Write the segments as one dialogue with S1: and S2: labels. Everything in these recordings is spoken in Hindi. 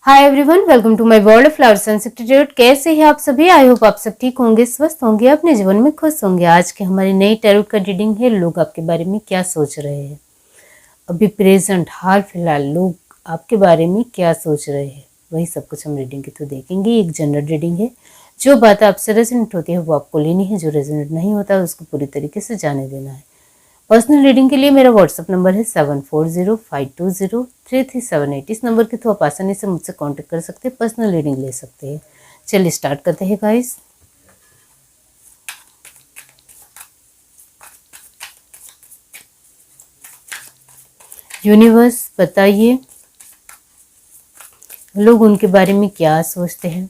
S1: Hi everyone, welcome to my world of flowers and institute. कैसे हैं आप सभी? आई होप आप सब ठीक होंगे, स्वस्थ होंगे, अपने जीवन में खुश होंगे। आज के हमारी नई टैरो का रीडिंग है, लोग आपके बारे में क्या सोच रहे हैं। अभी प्रेजेंट हाल फिलहाल लोग आपके बारे में क्या सोच रहे हैं, वही सब कुछ हम रीडिंग के थ्रू देखेंगे। एक जनरल रीडिंग है, जो बात आपसे रेजोनेट होती है वो आपको लेनी है, जो रेजोनेट नहीं होता है उसको पूरी तरीके से जाने देना है। पर्सनल रीडिंग के लिए मेरा व्हाट्सअप नंबर है 7405203378। इस नंबर के थ्रू आप आसानी से मुझसे कांटेक्ट कर सकते हैं, पर्सनल रीडिंग ले सकते हैं। चलिए स्टार्ट करते हैं गाइस। यूनिवर्स बताइए लोग उनके बारे में क्या सोचते हैं।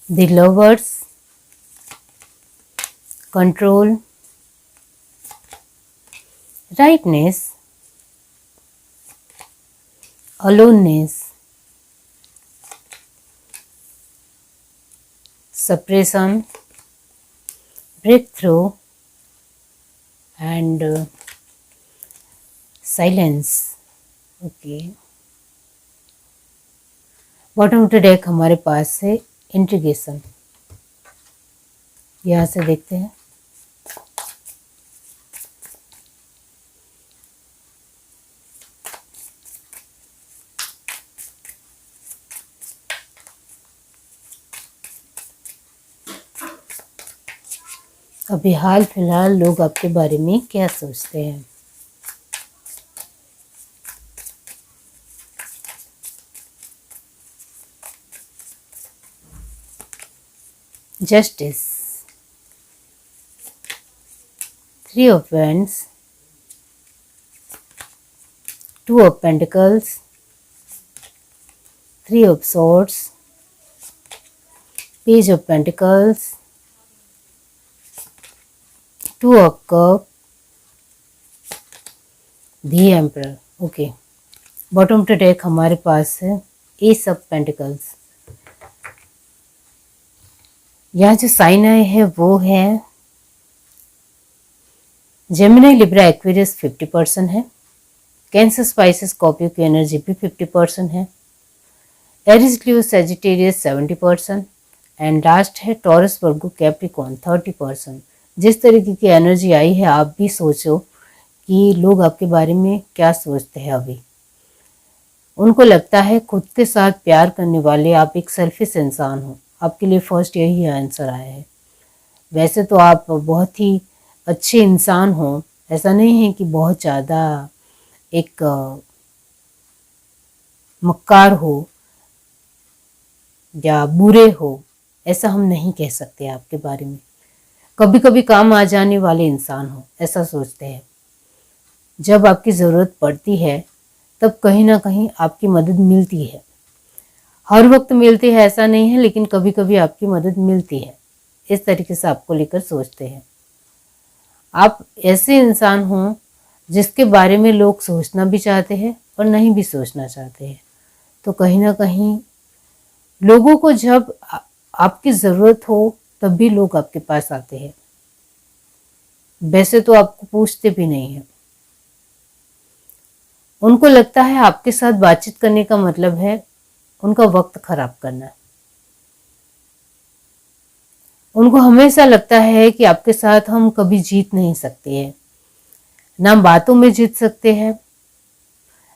S1: The lovers, control, rightness, aloneness, suppression, breakthrough and silence. Okay, bottom of the deck हमारे पास है इंट्रीगेशन। यहाँ से देखते हैं। अभी हाल फिलहाल लोग आपके बारे में क्या सोचते हैं। Justice, Three of Wands, Two of Pentacles, Three of Swords, Page of Pentacles, Two of Cups, The Emperor। Okay, bottom to deck हमारे पास है एस ऑफ पेंटिकल्स। यहाँ जो साइन आए हैं वो है जेमिनी, लिब्रा, एक्वेरियस 50% है। कैंसर, स्पाइसेस, स्कॉर्पियो की एनर्जी भी 50% है। Aries, Leo, Sagittarius 70% and last है टॉरस, वर्गो, कैप्रिकॉर्न 30%। जिस तरीके की एनर्जी आई है आप भी सोचो कि लोग आपके बारे में क्या सोचते हैं। अभी उनको लगता है खुद के साथ प्यार करने वाले आप एक सेल्फिश इंसान हो। आपके लिए फर्स्ट यही आंसर आया है। वैसे तो आप बहुत ही अच्छे इंसान हो, ऐसा नहीं है कि बहुत ज़्यादा एक मक्कार हो या बुरे हो, ऐसा हम नहीं कह सकते आपके बारे में। कभी कभी काम आ जाने वाले इंसान हो, ऐसा सोचते हैं। जब आपकी ज़रूरत पड़ती है तब कहीं ना कहीं आपकी मदद मिलती है। हर वक्त मिलती है ऐसा नहीं है, लेकिन कभी कभी आपकी मदद मिलती है। इस तरीके से आपको लेकर सोचते हैं। आप ऐसे इंसान हो जिसके बारे में लोग सोचना भी चाहते हैं और नहीं भी सोचना चाहते हैं। तो कहीं ना कहीं लोगों को जब आपकी ज़रूरत हो तब भी लोग आपके पास आते हैं। वैसे तो आपको पूछते भी नहीं है। उनको लगता है आपके साथ बातचीत करने का मतलब है उनका वक्त खराब करना। उनको हमेशा लगता है कि आपके साथ हम कभी जीत नहीं सकते हैं। ना बातों में जीत सकते हैं,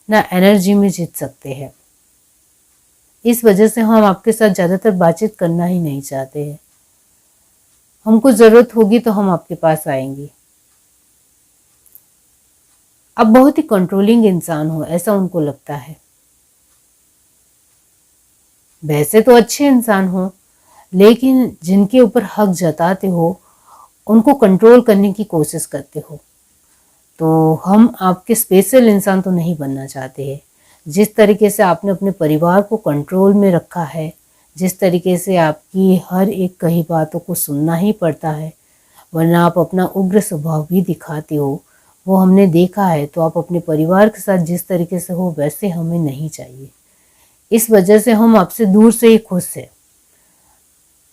S1: ना एनर्जी में जीत सकते हैं। इस वजह से हम आपके साथ ज़्यादातर बातचीत करना ही नहीं चाहते हैं। हमको ज़रूरत होगी तो हम आपके पास आएंगे। आप बहुत ही कंट्रोलिंग इंसान हो, ऐसा उनको लगता है। वैसे तो अच्छे इंसान हो, लेकिन जिनके ऊपर हक जताते हो उनको कंट्रोल करने की कोशिश करते हो। तो हम आपके स्पेशल इंसान तो नहीं बनना चाहते हैं। जिस तरीके से आपने अपने परिवार को कंट्रोल में रखा है, जिस तरीके से आपकी हर एक कही बातों को सुनना ही पड़ता है, वरना आप अपना उग्र स्वभाव भी दिखाते हो, वो हमने देखा है। तो आप अपने परिवार के साथ जिस तरीके से हो वैसे हमें नहीं चाहिए। इस वजह से हम आपसे दूर से ही खुश हैं।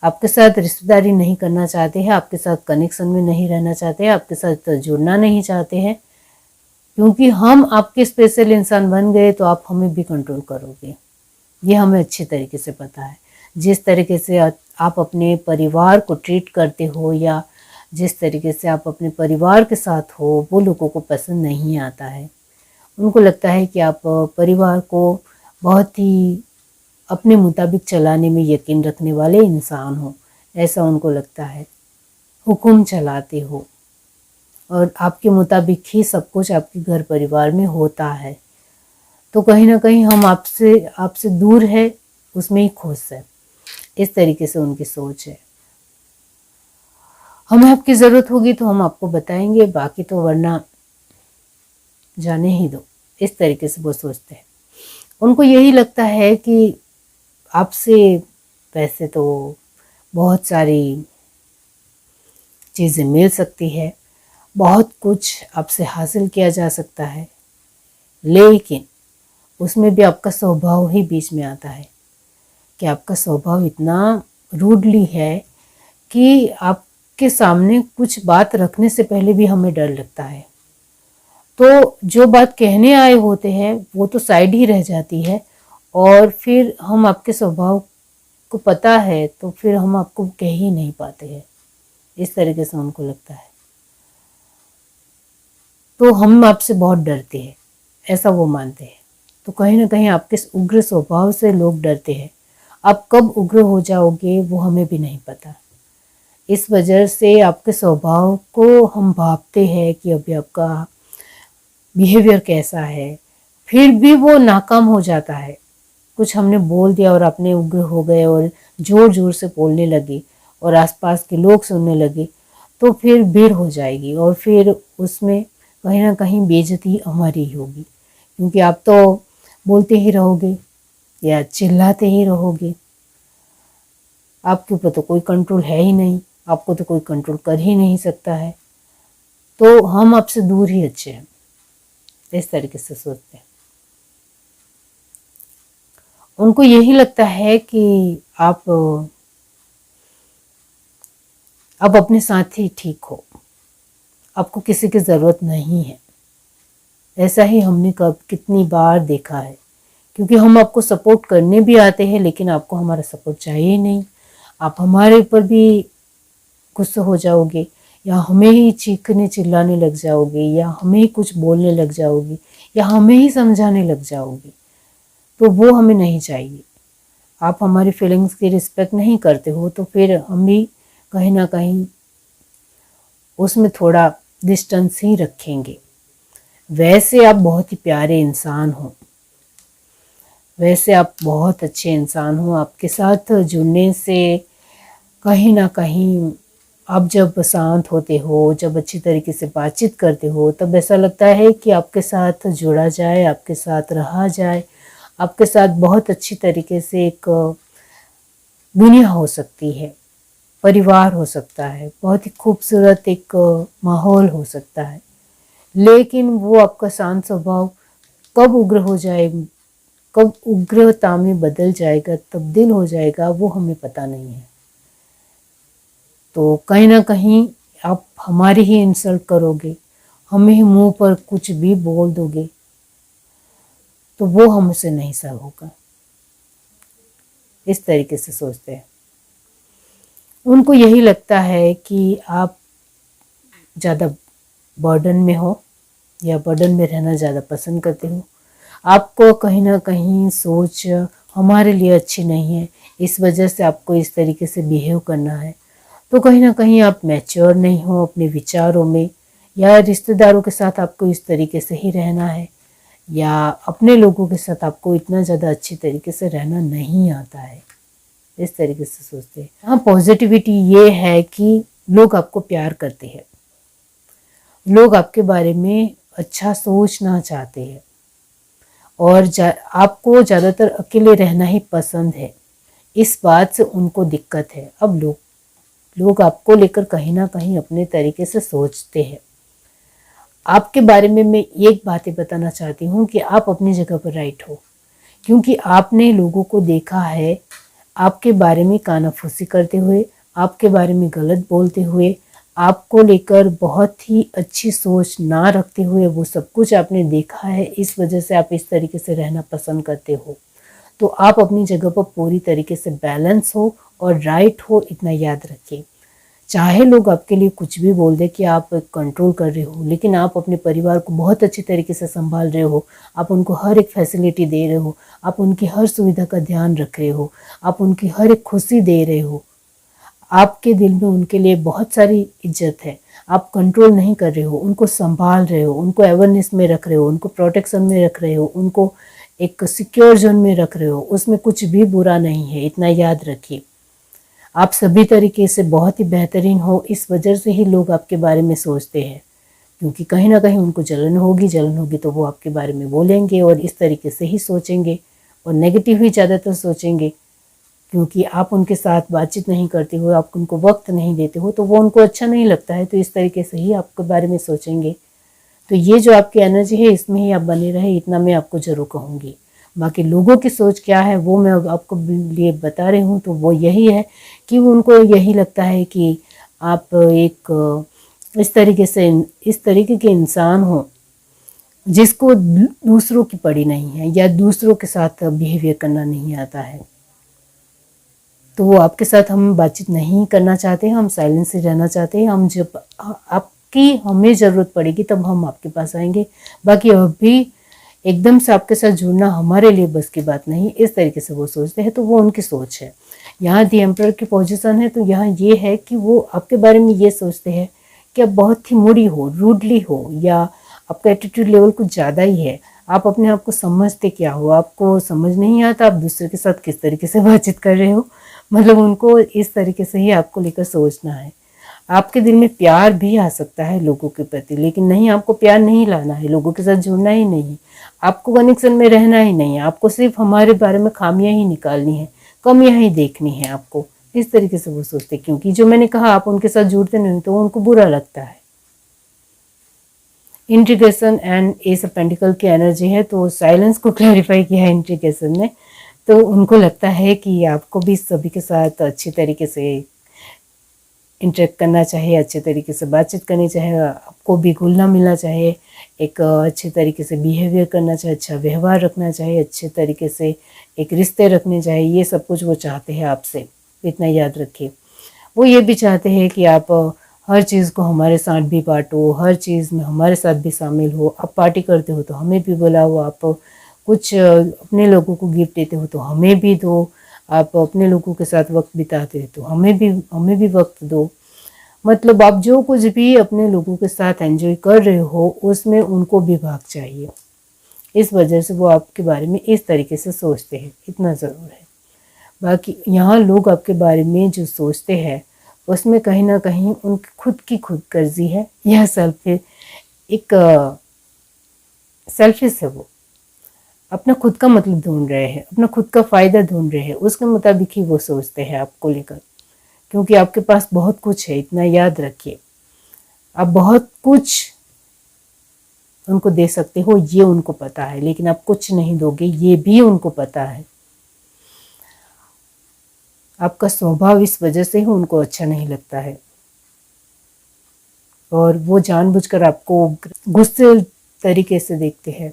S1: आपके साथ रिश्तेदारी नहीं करना चाहते हैं, आपके साथ कनेक्शन में नहीं रहना चाहते हैं, आपके साथ जुड़ना नहीं चाहते हैं, क्योंकि हम आपके स्पेशल इंसान बन गए तो आप हमें भी कंट्रोल करोगे। ये हमें अच्छी तरीके से पता है। जिस तरीके से आप अपने परिवार को ट्रीट करते हो या जिस तरीके से आप अपने परिवार के साथ हो वो लोगों को पसंद नहीं आता है। उनको लगता है कि आप परिवार को बहुत ही अपने मुताबिक चलाने में यकीन रखने वाले इंसान हो, ऐसा उनको लगता है। हुक्म चलाते हो और आपके मुताबिक ही सब कुछ आपके घर परिवार में होता है। तो कहीं ना कहीं हम आपसे दूर है उसमें ही खुश है। इस तरीके से उनकी सोच है। हमें आपकी ज़रूरत होगी तो हम आपको बताएंगे, बाकी तो वरना जाने ही दो। इस तरीके से वो सोचते हैं। उनको यही लगता है कि आपसे वैसे तो बहुत सारी चीज़ें मिल सकती है, बहुत कुछ आपसे हासिल किया जा सकता है, लेकिन उसमें भी आपका स्वभाव ही बीच में आता है कि आपका स्वभाव इतना रूडली है कि आपके सामने कुछ बात रखने से पहले भी हमें डर लगता है। तो जो बात कहने आए होते हैं वो तो साइड ही रह जाती है, और फिर हम आपके स्वभाव को पता है तो फिर हम आपको कह ही नहीं पाते हैं। इस तरीके से उनको लगता है। तो हम आपसे बहुत डरते हैं, ऐसा वो मानते हैं। तो कहीं ना कहीं आपके उग्र स्वभाव से लोग डरते हैं। आप कब उग्र हो जाओगे वो हमें भी नहीं पता। इस वजह से आपके स्वभाव को हम भांपते हैं कि अभी आपका बिहेवियर कैसा है, फिर भी वो नाकाम हो जाता है। कुछ हमने बोल दिया और आपने उग्र हो गए और ज़ोर ज़ोर से बोलने लगे और आसपास के लोग सुनने लगे, तो फिर भीड़ हो जाएगी और फिर उसमें कहीं ना कहीं बेइज्जती हमारी ही होगी, क्योंकि आप तो बोलते ही रहोगे या चिल्लाते ही रहोगे। आपके ऊपर तो कोई कंट्रोल है ही नहीं, आपको तो कोई कंट्रोल कर ही नहीं सकता है। तो हम आपसे दूर ही अच्छे हैं। इस तरीके से सोचते हैं। उनको यही लगता है कि आप अपने साथ ही ठीक हो, आपको किसी की ज़रूरत नहीं है। ऐसा ही हमने कब कितनी बार देखा है, क्योंकि हम आपको सपोर्ट करने भी आते हैं लेकिन आपको हमारा सपोर्ट चाहिए ही नहीं। आप हमारे ऊपर भी गुस्सा हो जाओगे या हमें ही चीखने चिल्लाने लग जाओगे या हमें ही कुछ बोलने लग जाओगे या हमें ही समझाने लग जाओगे, तो वो हमें नहीं चाहिए। आप हमारी फीलिंग्स की रिस्पेक्ट नहीं करते हो तो फिर हम भी कहीं ना कहीं उसमें थोड़ा डिस्टेंस ही रखेंगे। वैसे आप बहुत ही प्यारे इंसान हो, वैसे आप बहुत अच्छे इंसान हो। आपके साथ जुड़ने से कहीं ना कहीं आप जब शांत होते हो, जब अच्छी तरीके से बातचीत करते हो, तब ऐसा लगता है कि आपके साथ जुड़ा जाए, आपके साथ रहा जाए, आपके साथ बहुत अच्छी तरीके से एक दुनिया हो सकती है, परिवार हो सकता है, बहुत ही खूबसूरत एक माहौल हो सकता है। लेकिन वो आपका शांत स्वभाव कब उग्र हो जाए, कब उग्रता में बदल जाएगा, तब्दील हो जाएगा, वो हमें पता नहीं है। तो कहीं ना कहीं आप हमारी ही इंसल्ट करोगे, हमें ही मुंह पर कुछ भी बोल दोगे, तो वो हमसे नहीं सह होगा। इस तरीके से सोचते हैं। उनको यही लगता है कि आप ज़्यादा बर्डन में हो या बर्डन में रहना ज़्यादा पसंद करते हो। आपको कहीं ना कहीं सोच हमारे लिए अच्छी नहीं है, इस वजह से आपको इस तरीके से बिहेव करना है। तो कहीं ना कहीं आप मैच्योर नहीं हो अपने विचारों में, या रिश्तेदारों के साथ आपको इस तरीके से ही रहना है, या अपने लोगों के साथ आपको इतना ज़्यादा अच्छी तरीके से रहना नहीं आता है। इस तरीके से सोचते हैं। हाँ, पॉजिटिविटी ये है कि लोग आपको प्यार करते हैं, लोग आपके बारे में अच्छा सोचना चाहते हैं और आपको ज़्यादातर अकेले रहना ही पसंद है। इस बात से उनको दिक्कत है। अब लोग आपको लेकर कहीं ना कहीं अपने तरीके से सोचते हैं। आपके बारे में मैं एक बात बताना चाहती हूँ कि आप अपनी जगह पर राइट हो, क्योंकि आपने लोगों को देखा है आपके बारे में कानाफूसी करते हुए, आपके बारे में गलत बोलते हुए, आपको लेकर बहुत ही अच्छी सोच ना रखते हुए, वो सब कुछ आपने देखा है। इस वजह से आप इस तरीके से रहना पसंद करते हो। तो आप अपनी जगह पर पूरी तरीके से बैलेंस हो और राइट हो, इतना याद रखिए। चाहे लोग आपके लिए कुछ भी बोल दे कि आप कंट्रोल कर रहे हो, लेकिन आप अपने परिवार को बहुत अच्छी तरीके से संभाल रहे हो, आप उनको हर एक फैसिलिटी दे रहे हो, आप उनकी हर सुविधा का ध्यान रख रहे हो, आप उनकी हर एक खुशी दे रहे हो, आपके दिल में उनके लिए बहुत सारी इज्जत है। आप कंट्रोल नहीं कर रहे हो, उनको संभाल रहे हो, उनको अवेयरनेस में रख रहे हो, उनको प्रोटेक्शन में रख रहे हो, उनको एक सिक्योर जोन में रख रहे हो, उसमें कुछ भी बुरा नहीं है, इतना याद रखिए। आप सभी तरीके से बहुत ही बेहतरीन हो, इस वजह से ही लोग आपके बारे में सोचते हैं, क्योंकि कहीं ना कहीं उनको जलन होगी तो वो आपके बारे में बोलेंगे और इस तरीके से ही सोचेंगे और नेगेटिव ही ज़्यादातर सोचेंगे, क्योंकि आप उनके साथ बातचीत नहीं करते हो, आप उनको वक्त नहीं देते हो, तो वो उनको अच्छा नहीं लगता है, तो इस तरीके से ही आपके बारे में सोचेंगे। तो ये जो आपकी एनर्जी है, इसमें ही आप बने रहे, इतना मैं आपको ज़रूर कहूँगी। बाकी लोगों की सोच क्या है वो मैं आपको लिए बता रही हूँ, तो वो यही है कि उनको यही लगता है कि आप एक इस तरीके के इंसान हो जिसको दूसरों की पड़ी नहीं है या दूसरों के साथ बिहेवियर करना नहीं आता है। तो वो आपके साथ हम बातचीत नहीं करना चाहते हैं, हम साइलेंस से रहना चाहते हैं। हम जब आपकी हमें ज़रूरत पड़ेगी तब हम आपके पास आएंगे। बाकी अभी एकदम से आपके साथ जुड़ना हमारे लिए बस की बात नहीं, इस तरीके से वो सोचते हैं, तो वो उनकी सोच है। यहाँ दी एम्परर की पोजीशन है, तो यहाँ ये है कि वो आपके बारे में ये सोचते हैं कि आप बहुत ही मूडी हो, रूडली हो, या आपका एटीट्यूड लेवल कुछ ज़्यादा ही है। आप अपने आप को समझते क्या हो, आपको समझ नहीं आता आप दूसरे के साथ किस तरीके से बातचीत कर रहे हो। मतलब उनको इस तरीके से ही आपको लेकर सोचना है। आपके दिल में प्यार भी आ सकता है लोगों के प्रति, लेकिन नहीं, आपको प्यार नहीं लाना है, लोगों के साथ जुड़ना ही नहीं, आपको कनेक्शन में रहना ही नहीं है, आपको सिर्फ हमारे बारे में खामियां ही निकालनी है, कमियां ही देखनी है आपको। इस तरीके से वो सोचते, क्योंकि जो मैंने कहा आप उनके साथ जुड़ते नहीं तो उनको बुरा लगता है। Integration and S of pentacle की एनर्जी है, तो साइलेंस को क्लैरिफाई किया है इंट्रीगेशन ने, तो उनको लगता है कि आपको भी सभी के साथ अच्छी तरीके से इंटरेक्ट करना चाहिए, अच्छे तरीके से बातचीत करनी चाहिए, आपको भी घुलना मिलना चाहिए, एक अच्छे तरीके से बिहेवियर करना चाहिए, अच्छा व्यवहार रखना चाहिए, अच्छे तरीके से एक रिश्ते रखने चाहिए। ये सब कुछ वो चाहते हैं आपसे, इतना याद रखिए। वो ये भी चाहते हैं कि आप हर चीज़ को हमारे साथ भी बांटो, हर चीज़ में हमारे साथ भी शामिल हो। आप पार्टी करते हो तो हमें भी बुलाओ, आप कुछ अपने लोगों को गिफ्ट देते हो तो हमें भी दो, आप अपने लोगों के साथ वक्त बिताते हो तो हमें भी वक्त दो। मतलब आप जो कुछ भी अपने लोगों के साथ एंजॉय कर रहे हो उसमें उनको भी भाग चाहिए। इस वजह से वो आपके बारे में इस तरीके से सोचते हैं, इतना ज़रूर है। बाकी यहाँ लोग आपके बारे में जो सोचते हैं उसमें कहीं ना कहीं उनकी खुद की खुदगर्जी है, यह सेल्फिश है। वो अपना खुद का मतलब ढूंढ रहे हैं, अपना खुद का फ़ायदा ढूंढ रहे हैं, उसके मुताबिक ही वो सोचते हैं आपको लेकर, क्योंकि आपके पास बहुत कुछ है, इतना याद रखिए। आप बहुत कुछ उनको दे सकते हो, ये उनको पता है, लेकिन आप कुछ नहीं दोगे ये भी उनको पता है। आपका स्वभाव इस वजह से ही उनको अच्छा नहीं लगता है, और वो जानबूझकर आपको गुस्से तरीके से देखते हैं।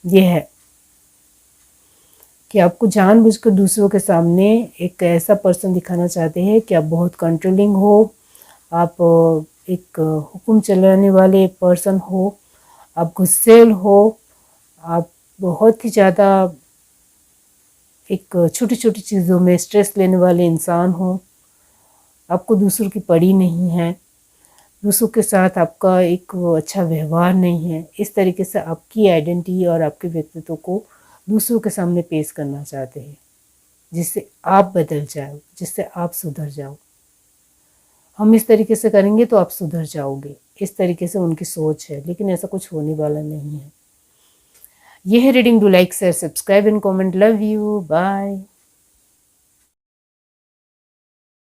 S1: ये है कि आपको जानबूझकर दूसरों के सामने एक ऐसा पर्सन दिखाना चाहते हैं कि आप बहुत कंट्रोलिंग हो, आप एक हुक्म चलाने वाले पर्सन हो, आप गुस्सेल हो, आप बहुत ही ज़्यादा एक छोटी छोटी चीज़ों में स्ट्रेस लेने वाले इंसान हो, आपको दूसरों की पड़ी नहीं है, दूसरों के साथ आपका एक अच्छा व्यवहार नहीं है। इस तरीके से आपकी आइडेंटिटी और आपके व्यक्तित्व को दूसरों के सामने पेश करना चाहते हैं, जिससे आप बदल जाओ, जिससे आप सुधर जाओ। हम इस तरीके से करेंगे तो आप सुधर जाओगे, इस तरीके से उनकी सोच है, लेकिन ऐसा कुछ होने वाला नहीं है। यह है reading. Do like, share, subscribe and comment. Love you, bye.